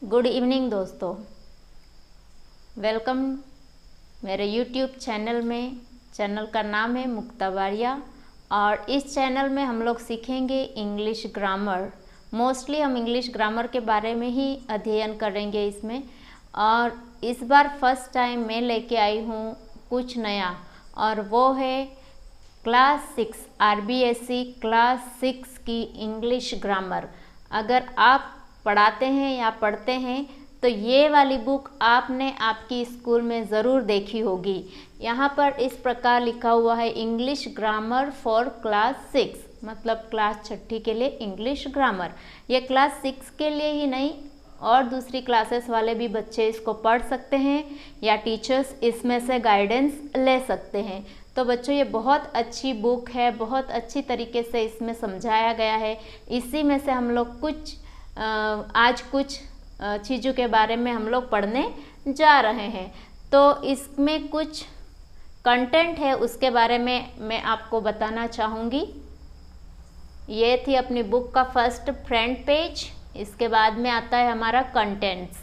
Good evening दोस्तों, welcome मेरे YouTube channel में। चैनल का नाम है मुक्ता वारिया और इस चैनल में हम लोग सीखेंगे इंग्लिश ग्रामर। मोस्टली हम इंग्लिश ग्रामर के बारे में ही अध्ययन करेंगे इसमें। और इस बार फर्स्ट टाइम मैं लेके आई हूँ कुछ नया, और वो है क्लास 6 RBSE क्लास 6 की इंग्लिश ग्रामर। अगर आप पढ़ाते हैं या पढ़ते हैं तो ये वाली बुक आपने आपकी स्कूल में ज़रूर देखी होगी। यहाँ पर इस प्रकार लिखा हुआ है इंग्लिश ग्रामर फॉर क्लास 6, मतलब क्लास 6 के लिए इंग्लिश ग्रामर। ये क्लास 6 के लिए ही नहीं, और दूसरी क्लासेस वाले भी बच्चे इसको पढ़ सकते हैं या टीचर्स इसमें से गाइडेंस ले सकते हैं। तो बच्चों, ये बहुत अच्छी बुक है, बहुत अच्छी तरीके से इसमें समझाया गया है। इसी में से हम लोग आज कुछ चीज़ों के बारे में हम लोग पढ़ने जा रहे हैं। तो इसमें कुछ कंटेंट है, उसके बारे में मैं आपको बताना चाहूँगी। ये थी अपनी बुक का फर्स्ट फ्रंट पेज। इसके बाद में आता है हमारा कंटेंट्स।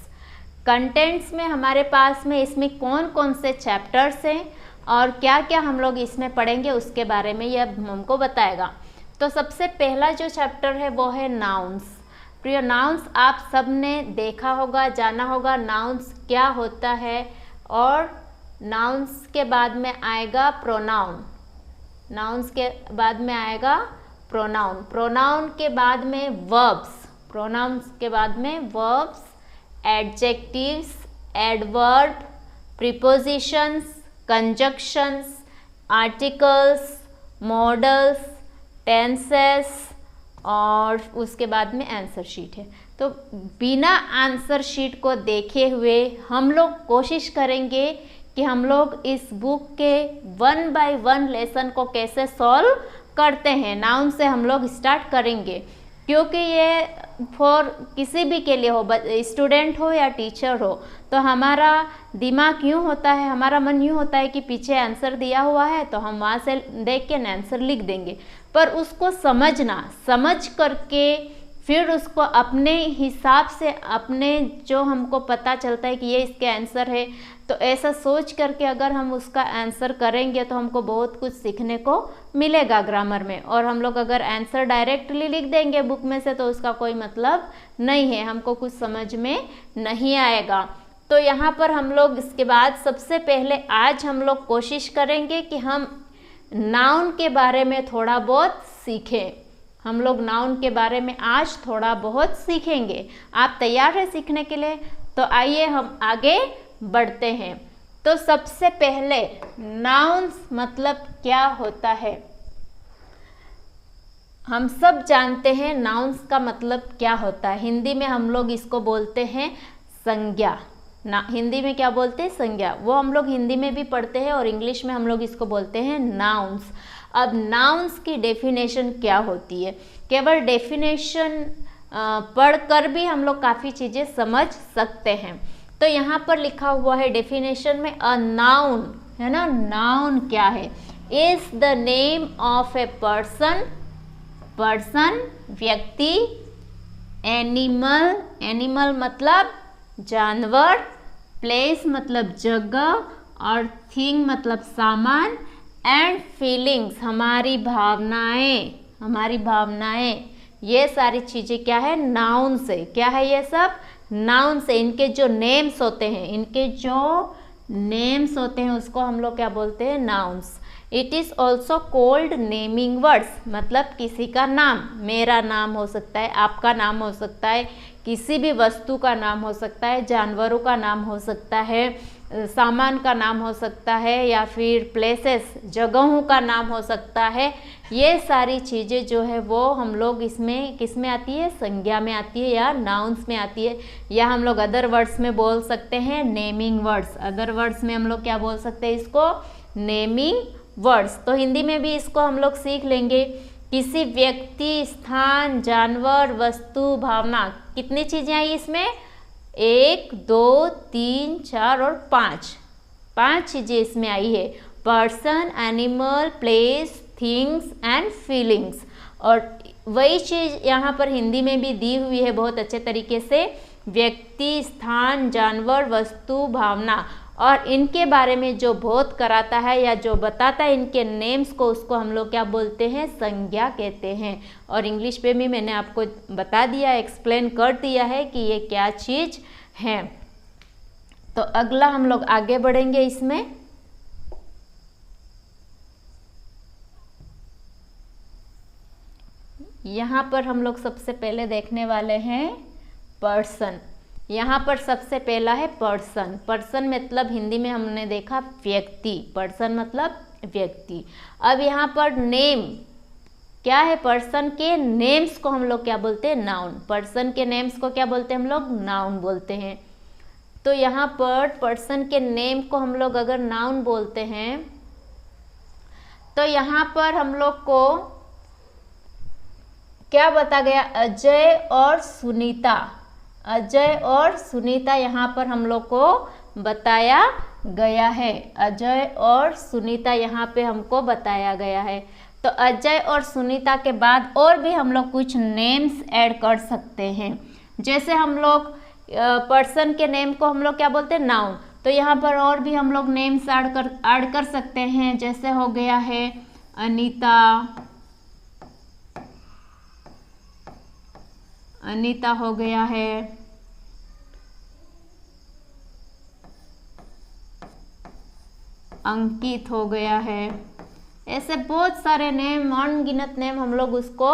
कंटेंट्स में हमारे पास में इसमें कौन कौन से चैप्टर्स हैं और क्या क्या हम लोग इसमें पढ़ेंगे उसके बारे में यह हमको बताएगा। तो सबसे पहला जो चैप्टर है वो है नाउन्स। प्रिय, नाउन्स आप सब ने देखा होगा, जाना होगा नाउन्स क्या होता है। और नाउन्स के बाद में आएगा प्रोनाउन। नाउन्स के बाद में आएगा प्रोनाउन। प्रोनाउन के बाद में वर्ब्स। प्रोनाउन्स के बाद में verbs, adjectives, adverb, prepositions, conjunctions, articles, models, tenses, और उसके बाद में आंसर शीट है। तो बिना आंसर शीट को देखे हुए हम लोग कोशिश करेंगे कि हम लोग इस बुक के 1 बाय 1 लेसन को कैसे सॉल्व करते हैं। नाउन से हम लोग स्टार्ट करेंगे, क्योंकि ये फॉर किसी भी के लिए हो, स्टूडेंट हो या टीचर हो, तो हमारा दिमाग यूँ होता है, हमारा मन यूँ होता है कि पीछे आंसर दिया हुआ है तो हम वहाँ से देख के आंसर लिख देंगे। पर उसको समझ करके फिर उसको अपने हिसाब से, अपने जो हमको पता चलता है कि ये इसके आंसर है, तो ऐसा सोच करके अगर हम उसका आंसर करेंगे तो हमको बहुत कुछ सीखने को मिलेगा ग्रामर में। और हम लोग अगर आंसर डायरेक्टली लिख देंगे बुक में से तो उसका कोई मतलब नहीं है, हमको कुछ समझ में नहीं आएगा। तो यहाँ पर हम लोग इसके बाद सबसे पहले आज हम लोग कोशिश करेंगे कि हम नाउन के बारे में थोड़ा बहुत सीखें। हम लोग नाउन के बारे में आज थोड़ा बहुत सीखेंगे। आप तैयार हैं सीखने के लिए? तो आइए हम आगे बढ़ते हैं। तो सबसे पहले नाउन्स मतलब क्या होता है। हम सब जानते हैं नाउन्स का मतलब क्या होता है। हिंदी में हम लोग इसको बोलते हैं संज्ञा। हिंदी में क्या बोलते हैं? संज्ञा। वो हम लोग हिंदी में भी पढ़ते हैं और इंग्लिश में हम लोग इसको बोलते हैं नाउन्स। अब नाउन्स की डेफिनेशन क्या होती है? केवल डेफिनेशन पढ़कर भी हम लोग काफ़ी चीज़ें समझ सकते हैं। तो यहाँ पर लिखा हुआ है डेफिनेशन में, अ नाउन है ना। नाउन क्या है? Is the name of a person, व्यक्ति, एनिमल मतलब जानवर, प्लेस मतलब जगह, और थिंग मतलब सामान, एंड फीलिंग्स हमारी भावनाएं। ये सारी चीज़ें क्या है? नाउन से। क्या है ये सब? नाउन से। इनके जो नेम्स होते हैं उसको हम लोग क्या बोलते हैं? Nouns. It is also cold naming words, मतलब किसी का नाम, मेरा नाम हो सकता है, आपका नाम हो सकता है, किसी भी वस्तु का नाम हो सकता है, जानवरों का नाम हो सकता है, सामान का नाम हो सकता है, या फिर प्लेसेस, जगहों का नाम हो सकता है। ये सारी चीज़ें जो है वो हम लोग इसमें किस में आती है? संज्ञा में आती है या नाउन्स में आती है। या हम लोग अदर वर्ड्स में बोल सकते हैं नेमिंग वर्ड्स। अदर वर्ड्स में हम लोग क्या बोल सकते हैं? इसको नेमिंग वर्ड्स। तो हिंदी में भी इसको हम लोग सीख लेंगे। किसी व्यक्ति, स्थान, जानवर, वस्तु, भावना, कितनी चीज़ें आई इसमें? 1, 2, 3, 4 और 5 चीज़ें इसमें आई है। Person, animal, place, things and feelings. और वही चीज़ यहाँ पर हिंदी में भी दी हुई है बहुत अच्छे तरीके से। व्यक्ति, स्थान, जानवर, वस्तु, भावना, और इनके बारे में जो बोध कराता है या जो बताता है इनके नेम्स को, उसको हम लोग क्या बोलते हैं? संज्ञा कहते हैं। और इंग्लिश में भी मैंने आपको बता दिया, एक्सप्लेन कर दिया है कि ये क्या चीज़ है। तो अगला हम लोग आगे बढ़ेंगे इसमें। यहाँ पर हम लोग सबसे पहले देखने वाले हैं पर्सन। यहाँ पर सबसे पहला है पर्सन। पर्सन मतलब हिंदी में हमने देखा व्यक्ति, पर्सन मतलब व्यक्ति। अब यहाँ पर नेम क्या है? पर्सन के नेम्स को हम लोग क्या बोलते हैं? नाउन। पर्सन के नेम्स को क्या बोलते हैं हम लोग? नाउन बोलते हैं। तो यहाँ पर पर्सन के नेम को हम लोग अगर नाउन बोलते हैं तो यहाँ पर हम लोग को क्या बता गया? अजय और सुनीता। अजय और सुनीता यहाँ पर हम लोग को बताया गया है। अजय और सुनीता यहाँ पे हमको बताया गया है। तो अजय और सुनीता के बाद और भी हम लोग कुछ नेम्स ऐड कर सकते हैं। जैसे हम लोग पर्सन के नेम को हम लोग क्या बोलते हैं? नाउन। तो यहाँ पर और भी हम लोग नेम्स ऐड कर सकते हैं। जैसे हो गया है अनीता, अनीता हो गया है, अंकित हो गया है। ऐसे बहुत सारे नेम, अनगिनत नेम हम लोग उसको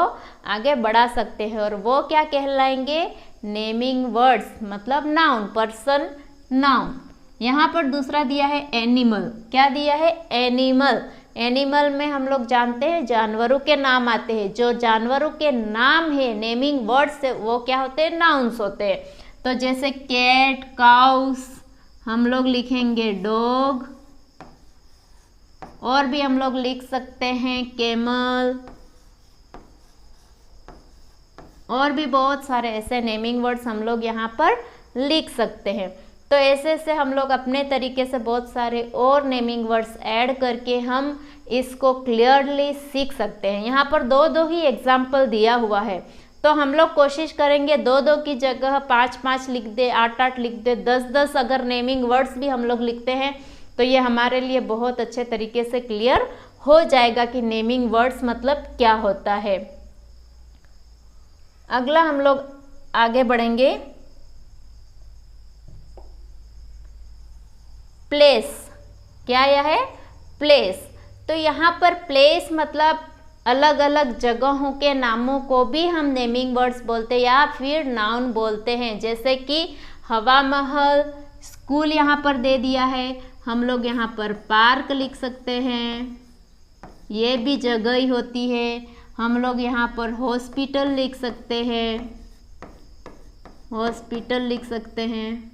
आगे बढ़ा सकते हैं और वो क्या कहलाएंगे? नेमिंग वर्ड्स, मतलब नाउन। Person noun. यहाँ पर दूसरा दिया है एनिमल। क्या दिया है? एनिमल। एनिमल में हम लोग जानते हैं जानवरों के नाम आते हैं। जो जानवरों के नाम है, नेमिंग वर्ड्स है, वो क्या होते हैं? नाउन्स होते हैं। तो जैसे कैट, काउस, हम लोग लिखेंगे डॉग, और भी हम लोग लिख सकते हैं कैमल, और भी बहुत सारे ऐसे नेमिंग वर्ड्स हम लोग यहाँ पर लिख सकते हैं। तो ऐसे से हम लोग अपने तरीके से बहुत सारे और नेमिंग वर्ड्स ऐड करके हम इसको क्लियरली सीख सकते हैं। यहाँ पर दो ही एग्जाम्पल दिया हुआ है, तो हम लोग कोशिश करेंगे 2 की जगह 5 लिख दे, 8 लिख दे, 10 अगर नेमिंग वर्ड्स भी हम लोग लिखते हैं तो ये हमारे लिए बहुत अच्छे तरीके से क्लियर हो जाएगा कि नेमिंग वर्ड्स मतलब क्या होता है। अगला हम लोग आगे बढ़ेंगे। प्लेस। क्या यह है? प्लेस। तो यहाँ पर प्लेस मतलब अलग अलग जगहों के नामों को भी हम नेमिंग वर्ड्स बोलते हैं या फिर नाउन बोलते हैं। जैसे कि हवा महल, स्कूल यहाँ पर दे दिया है, हम लोग यहाँ पर पार्क लिख सकते हैं, ये भी जगह ही होती है। हम लोग यहाँ पर हॉस्पिटल लिख सकते हैं, हॉस्पिटल लिख सकते हैं,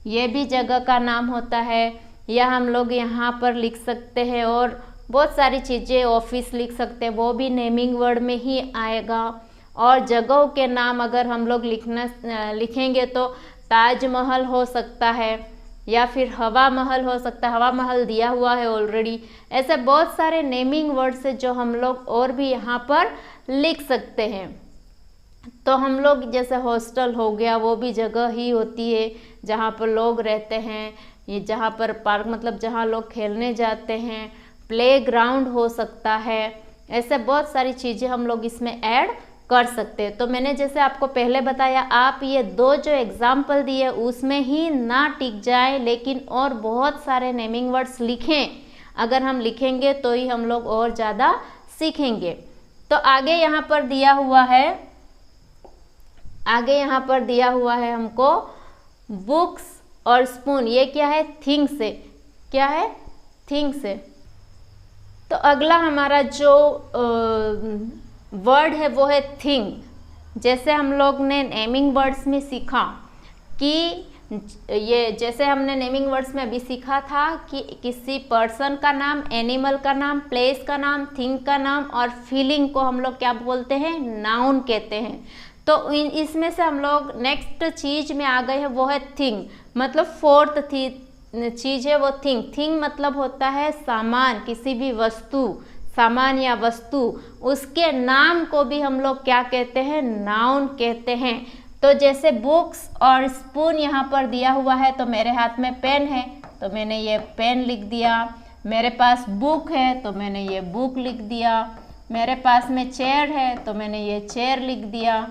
ये भी जगह का नाम होता है। या हम लोग यहाँ पर लिख सकते हैं और बहुत सारी चीज़ें, ऑफिस लिख सकते हैं, वो भी नेमिंग वर्ड में ही आएगा। और जगहों के नाम अगर हम लोग लिखेंगे तो ताजमहल हो सकता है या फिर हवा महल हो सकता है, हवा महल दिया हुआ है ऑलरेडी। ऐसे बहुत सारे नेमिंग वर्ड्स है जो हम लोग और भी यहाँ पर लिख सकते हैं। तो हम लोग जैसे हॉस्टल हो गया, वो भी जगह ही होती है जहाँ पर लोग रहते हैं। ये जहाँ पर पार्क मतलब जहाँ लोग खेलने जाते हैं, प्लेग्राउंड हो सकता है। ऐसे बहुत सारी चीज़ें हम लोग इसमें ऐड कर सकते हैं। तो मैंने जैसे आपको पहले बताया, आप ये 2 जो एग्जाम्पल दिए उसमें ही ना टिक जाए, लेकिन और बहुत सारे नेमिंग वर्ड्स लिखें। अगर हम लिखेंगे तो ही हम लोग और ज़्यादा सीखेंगे। तो आगे यहाँ पर दिया हुआ है, आगे यहाँ पर दिया हुआ है हमको बुक्स और स्पून। ये क्या है? थिंग्स है। क्या है? थिंग्स है। तो अगला हमारा जो वर्ड है वो है थिंग। जैसे हम लोग ने नेमिंग वर्ड्स में सीखा कि ये, जैसे हमने नेमिंग वर्ड्स में अभी सीखा था कि किसी पर्सन का नाम, एनिमल का नाम, प्लेस का नाम, थिंग का नाम और फीलिंग को हम लोग क्या बोलते हैं? नाउन कहते हैं। तो इसमें से हम लोग नेक्स्ट चीज में आ गए हैं, वो है थिंग। मतलब फोर्थ चीज है वो थिंग। थिंग मतलब होता है सामान, किसी भी वस्तु, सामान या वस्तु, उसके नाम को भी हम लोग क्या कहते हैं, नाउन कहते हैं। तो जैसे बुक्स और स्पून यहाँ पर दिया हुआ है, तो मेरे हाथ में पेन है तो मैंने ये पेन लिख दिया। मेरे पास बुक है तो मैंने ये बुक लिख दिया। मेरे पास में चेयर है तो मैंने ये चेयर लिख दिया।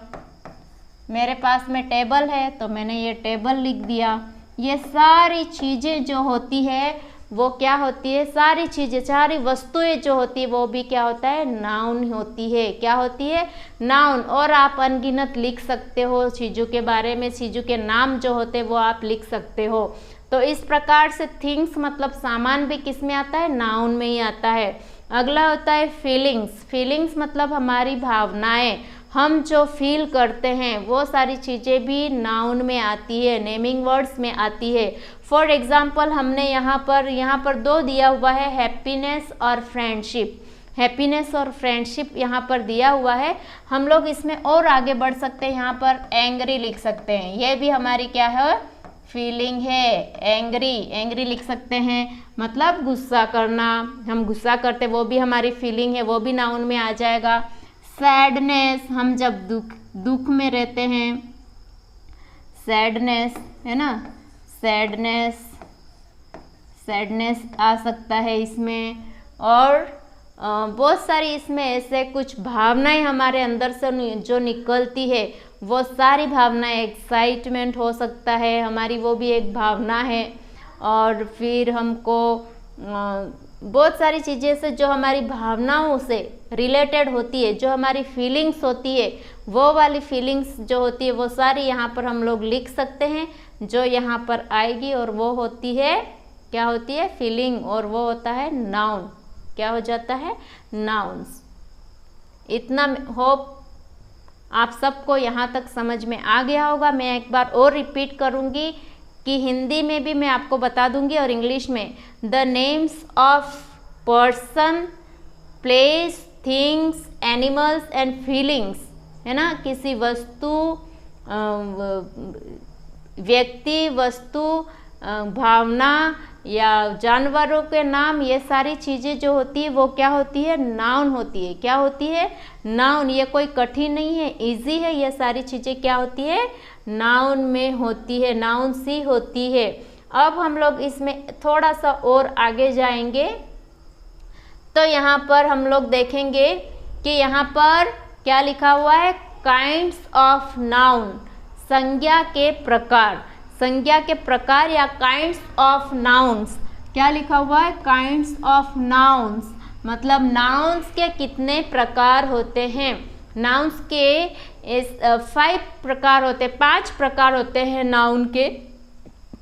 मेरे पास में टेबल है तो मैंने ये टेबल लिख दिया। ये सारी चीज़ें जो होती है वो क्या होती है, सारी चीज़ें, सारी वस्तुएं जो होती है वो भी क्या होता है, नाउन होती है। क्या होती है, नाउन। और आप अनगिनत लिख सकते हो चीज़ों के बारे में, चीज़ों के नाम जो होते हैं वो आप लिख सकते हो। तो इस प्रकार से थिंग्स मतलब सामान भी किस में आता है, नाउन में ही आता है। अगला होता है फीलिंग्स। फीलिंग्स मतलब हमारी भावनाएं, हम जो फील करते हैं वो सारी चीज़ें भी नाउन में आती है, नेमिंग वर्ड्स में आती है। फॉर एग्जाम्पल हमने यहाँ पर दो दिया हुआ है, हैप्पीनेस और फ्रेंडशिप। हैप्पीनेस और फ्रेंडशिप यहाँ पर दिया हुआ है। हम लोग इसमें और आगे बढ़ सकते हैं, यहाँ पर एंग्री लिख सकते हैं। ये भी हमारी क्या है, फीलिंग है। एंग्री लिख सकते हैं, मतलब गुस्सा करना, हम गुस्सा करते वो भी हमारी फीलिंग है, वो भी नाउन में आ जाएगा। सैडनेस, हम जब दुख में रहते हैं, सैडनेस है ना, सैडनेस आ सकता है इसमें। और बहुत सारी इसमें ऐसे कुछ भावनाएं हमारे अंदर से जो निकलती है, वो सारी भावनाएं, एक्साइटमेंट हो सकता है हमारी, वो भी एक भावना है। और फिर हमको बहुत सारी चीज़ें से जो हमारी भावनाओं से रिलेटेड होती है, जो हमारी फीलिंग्स होती है, वो वाली फीलिंग्स जो होती है वो सारी यहाँ पर हम लोग लिख सकते हैं, जो यहाँ पर आएगी। और वो होती है, क्या होती है, फीलिंग, और वो होता है नाउन। क्या हो जाता है, नाउन्स। इतना होप आप सबको यहाँ तक समझ में आ गया होगा। मैं एक बार और रिपीट करूँगी कि हिंदी में भी मैं आपको बता दूंगी और इंग्लिश में। The names of person, place, things, animals and feelings, है ना, किसी वस्तु, व्यक्ति, वस्तु, भावना या जानवरों के नाम, ये सारी चीज़ें जो होती है वो क्या होती है, नाउन होती है। क्या होती है, नाउन। ये कोई कठिन नहीं है, इजी है। ये सारी चीज़ें क्या होती है, नाउन में होती है, नाउन सी होती है। अब हम लोग इसमें थोड़ा सा और आगे जाएंगे तो यहाँ पर हम लोग देखेंगे कि यहाँ पर क्या लिखा हुआ है, काइंड्स ऑफ नाउन, संज्ञा के प्रकार। संज्ञा के प्रकार या काइंड्स ऑफ नाउन्स। क्या लिखा हुआ है, काइंड्स ऑफ नाउन्स, मतलब नाउन्स के कितने प्रकार होते हैं। नाउन्स के 5 प्रकार होते हैं, 5 प्रकार होते हैं नाउन के,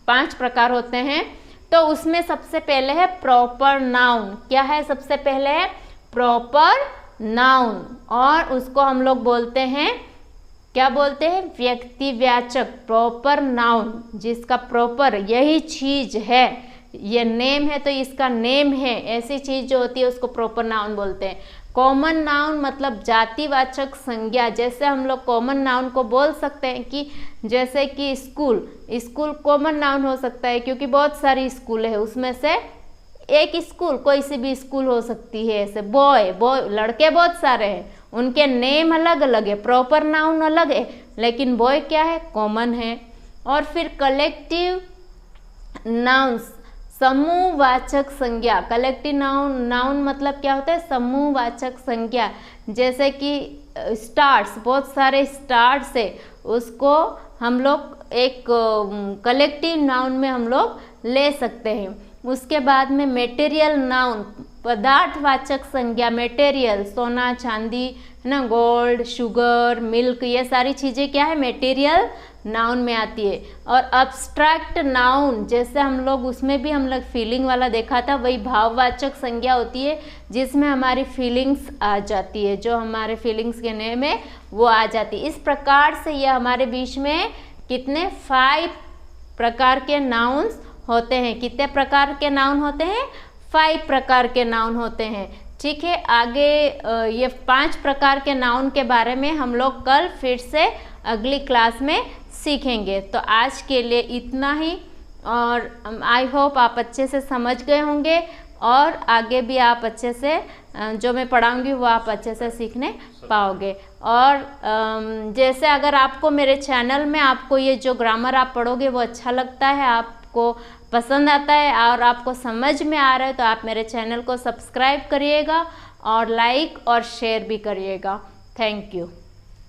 5 प्रकार होते हैं। तो उसमें सबसे पहले है प्रॉपर नाउन। क्या है, सबसे पहले है प्रॉपर नाउन, और उसको हम लोग बोलते हैं, क्या बोलते हैं, व्यक्तिवाचक। प्रॉपर नाउन, जिसका प्रॉपर यही चीज है, ये नेम है तो इसका नेम है, ऐसी चीज जो होती है उसको प्रॉपर नाउन बोलते हैं। कॉमन नाउन मतलब जातिवाचक संज्ञा। जैसे हम लोग कॉमन नाउन को बोल सकते हैं कि जैसे कि स्कूल, स्कूल कॉमन नाउन हो सकता है क्योंकि बहुत सारी स्कूल है, उसमें से एक स्कूल, कोई सी भी स्कूल हो सकती है। ऐसे बॉय, लड़के बहुत सारे हैं, उनके नेम अलग अलग है, प्रॉपर नाउन अलग है, लेकिन बॉय क्या है, कॉमन है। और फिर कलेक्टिव नाउन्स, समूहवाचक संज्ञा। कलेक्टिव नाउन मतलब क्या होता है, समूहवाचक संज्ञा। जैसे कि स्टार्स, बहुत सारे स्टार्स है, उसको हम लोग एक कलेक्टिव नाउन में हम लोग ले सकते हैं। उसके बाद में मेटेरियल नाउन, पदार्थवाचक संज्ञा। मेटेरियल, सोना चांदी है ना, गोल्ड, शुगर, मिल्क, ये सारी चीज़ें क्या है, मेटेरियल नाउन में आती है। और अब्स्ट्रैक्ट नाउन, जैसे हम लोग उसमें भी हम लोग फीलिंग वाला देखा था, वही भाववाचक संज्ञा होती है जिसमें हमारी फीलिंग्स आ जाती है, जो हमारे फीलिंग्स के नेम है वो आ जाती है। इस प्रकार से ये हमारे बीच में कितने 5 प्रकार के नाउन्स होते हैं। कितने प्रकार के नाउन होते हैं, 5 प्रकार के नाउन होते हैं। ठीक है, आगे ये 5 प्रकार के नाउन के बारे में हम लोग कल फिर से अगली क्लास में सीखेंगे। तो आज के लिए इतना ही, और आई होप आप अच्छे से समझ गए होंगे। और आगे भी आप अच्छे से जो मैं पढ़ाऊँगी वो आप अच्छे से सीखने पाओगे। और जैसे अगर आपको मेरे चैनल में आपको ये जो ग्रामर आप पढ़ोगे वो अच्छा लगता है, आपको पसंद आता है और आपको समझ में आ रहा है, तो आप मेरे चैनल को सब्सक्राइब करिएगा और लाइक और शेयर भी करिएगा। Thank you.